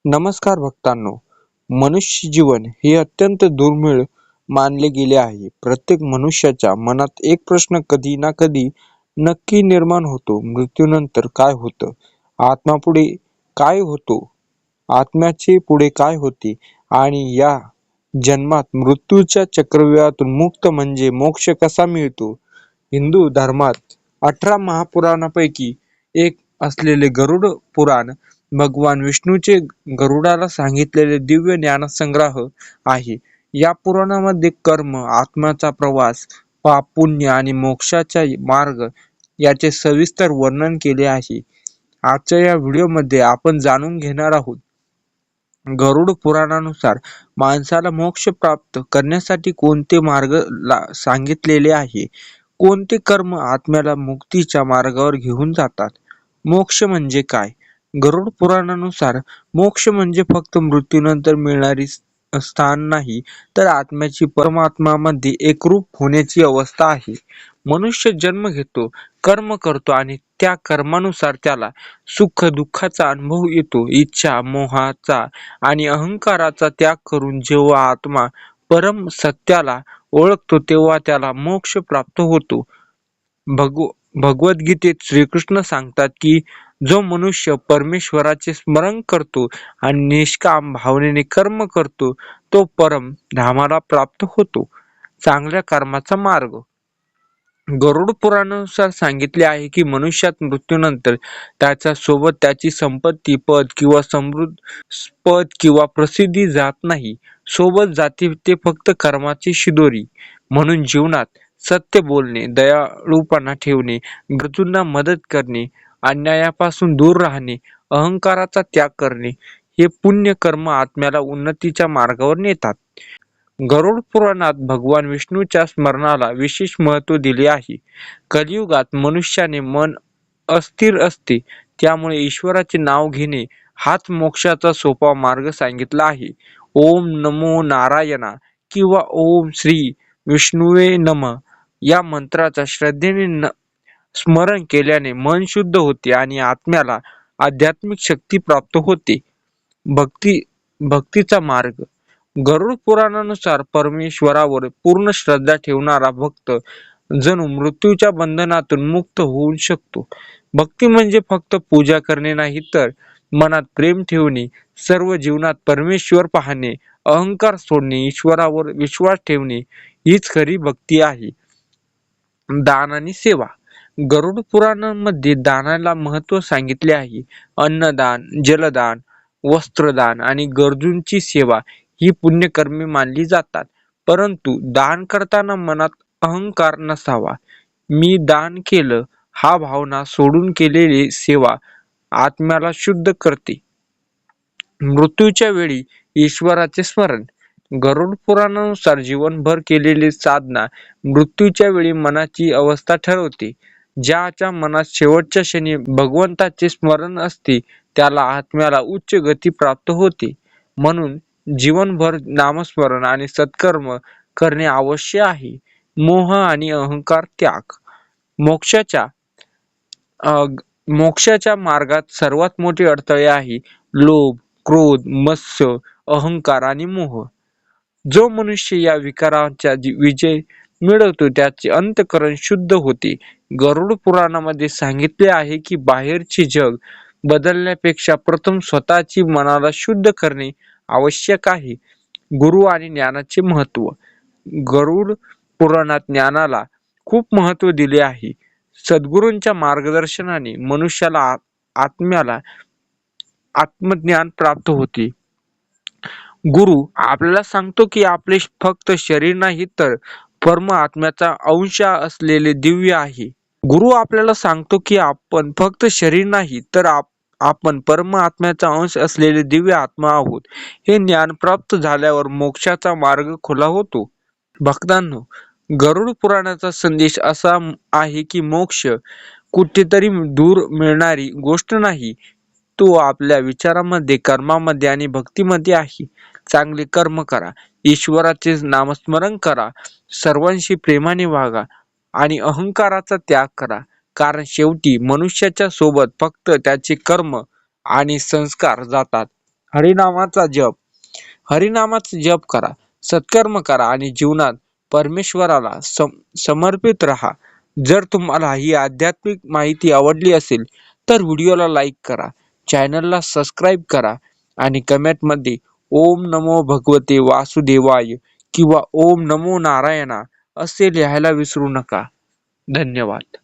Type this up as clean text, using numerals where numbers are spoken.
नमस्कार भक्तांनो, मनुष्य जीवन हे अत्यंत दुर्मिळ मानले गेले आहे. प्रत्येक मनुष्याच्या मनात एक प्रश्न कधी ना कधी नक्की निर्माण होतो. मृत्यूनंतर काय होतं? आत्म्यापुढे काय होतो? आत्म्याचे पुढे काय होते? आणि या जन्मात मृत्यूच्या चक्रव्यूहातून मुक्त म्हणजे मोक्ष कसा मिळतो? हिंदू धर्मात 18 महापुराणापैकी एक असलेले गरुड पुराण भगवान विष्णूचे गरुडाला सांगितलेले दिव्य ज्ञानसंग्रह आहे. या पुराणामध्ये कर्म, आत्म्याचा प्रवास, पाप, पुण्य आणि मोक्षाचा मार्ग याचे सविस्तर वर्णन केले आहे. आजच्या या व्हिडिओमध्ये आपण जाणून घेणार आहोत गरुड पुराणानुसार माणसाला मोक्ष प्राप्त करण्यासाठी कोणते मार्ग सांगितलेले आहे. कोणते कर्म आत्म्याला मुक्तीच्या मार्गावर घेऊन जातात. मोक्ष म्हणजे काय? गरुड पुराणानुसार मोक्ष म्हणजे फक्त मृत्यूनंतर मिळणारी स्थान नाही, तर आत्म्याची परमात्म्यामध्ये एकरूप होण्याची अवस्था आहे. मनुष्य जन्म घेतो, कर्म करतो आणि त्या कर्मानुसार त्याला सुख दुःखाचा अनुभव येतो. इच्छा, मोहाचा आणि अहंकाराचा त्याग करून जेव्हा आत्मा परम सत्याला ओळखतो तेव्हा त्याला मोक्ष प्राप्त होतो. भगवद्गीतेत श्रीकृष्ण सांगतात की जो मनुष्य परमेश्वराचे स्मरण करतो आणि निष्काम भावनेने कर्म करतो तो परम धामाला प्राप्त होतो. चांगल्या कर्माचा मार्ग. गरुड पुराणानुसार सांगितले आहे की मनुष्यात मृत्यूनंतर त्याच्या सोबत त्याची संपत्ती, पद किंवा प्रसिद्धी जात नाही. सोबत जाते ते फक्त कर्माची शिदोरी. म्हणून जीवनात सत्य बोलणे, दयाळूपणा ठेवणे, गरजूंना मदत करणे, अन्यायापासून दूर राहणे, अहंकाराचा त्याग करणे हे पुण्य कर्म आत्म्याला उन्नतीच्या मार्गावर नेतात. गरुड पुराणात भगवान विष्णूच्या स्मरणाला विशेष महत्त्व दिले आहे. कलियुगात मनुष्याने मन अस्थिर असते, त्यामुळे ईश्वराचे नाव घेणे हाच मोक्षाचा सोपा मार्ग सांगितला आहे. ओम नमो नारायणा किंवा ओम श्री विष्णुवे नमः या मंत्राचा श्रद्धेने स्मरण केल्याने मन शुद्ध होते आणि आत्म्याला आध्यात्मिक शक्ती प्राप्त होते. भक्तीचा मार्ग. गरुड पुराणानुसार परमेश्वरावर पूर्ण श्रद्धा ठेवणारा भक्त जणू मृत्यूच्या बंधनातून मुक्त होऊ शकतो. भक्ती म्हणजे फक्त पूजा करणे नाही, तर मनात प्रेम ठेवणे, सर्व जीवनात परमेश्वर पाहणे, अहंकार सोडणे, ईश्वरावर विश्वास ठेवणे हीच खरी भक्ती आहे. दान आणि सेवा. गरुड पुराणामध्ये दानाला महत्त्व सांगितले आहे. अन्नदान, जलदान, वस्त्रदान आणि गरजूंची सेवा ही पुण्यकर्मे मानली जातात. परंतु दान करताना मनात अहंकार नसावा. मी दान केलं हा भावना सोडून केलेली सेवा आत्म्याला शुद्ध करते. मृत्यूच्या वेळी ईश्वराचे स्मरण. गरुड पुराणानुसार जीवनभर केलेली साधना मृत्यूच्या वेळी मनाची अवस्था ठरवते. ज्याच्या मनात शेवटच्या क्षणी भगवंताचे स्मरण असते त्याला आत्म्याला उच्च गती प्राप्त होते. म्हणून जीवनभर नामस्मरण आणि सत्कर्म करणे आवश्यक आहे. मोह आणि अहंकार त्याग. मोक्षाच्या मोक्षाच्या मार्गात सर्वात मोठे अडथळे आहे लोभ, क्रोध, मत्सर, अहंकार आणि मोह. जो मनुष्य या विकारांचा विजय मिळवतो त्याचे अंतःकरण शुद्ध होते. गरुड पुराणामध्ये सांगितले आहे की बाहेरचे जग बदलण्यापेक्षा प्रथम स्वतःची मनाला शुद्ध करणे आवश्यक आहे. गुरु आणि ज्ञानाचे महत्त्व. गरुड पुराणात ज्ञानाला खूप महत्त्व दिले आहे. सद्गुरूंच्या मार्गदर्शनाने मनुष्याला आत्म्याला आत्मज्ञान प्राप्त होते. गुरु आपल्याला सांगतो की आपले फक्त शरीर नाही, तर परम आत्म्याचा अंश असलेले दिव्य आहे. गुरु आपल्याला सांगतो की आपण फक्त शरीर नाही, तर आपण परम आत्म्याचा अंश असलेले दिव्य आत्मा आहोत. हे ज्ञान प्राप्त झाल्यावर मोक्षाचा मार्ग खुला होतो. भक्तांनो, गरुड पुराणाचा संदेश असा आहे की मोक्ष कुठेतरी दूर मिळणारी गोष्ट नाही, तो आपल्या विचारामध्ये, कर्मामध्ये आणि भक्तीमध्ये आहे. चांगले कर्म करा, ईश्वराचे नामस्मरण करा, सर्वांशी प्रेमाने वागा आणि अहंकाराचा त्याग करा. कारण शेवटी मनुष्याच्या सोबत फक्त त्याचे कर्म आणि संस्कार जातात हरिनामाचा जप. हरिनामाचा जप करा, सत्कर्म करा आणि जीवनात परमेश्वराला समर्पित राहा. जर तुम्हाला ही आध्यात्मिक माहिती आवडली असेल तर व्हिडिओला लाईक करा, चॅनलला सबस्क्राईब करा आणि कमेंटमध्ये ओम नमो भगवते वासुदेवाय किंवा ओम नमो नारायणा असे लिहायला विसरू नका. धन्यवाद.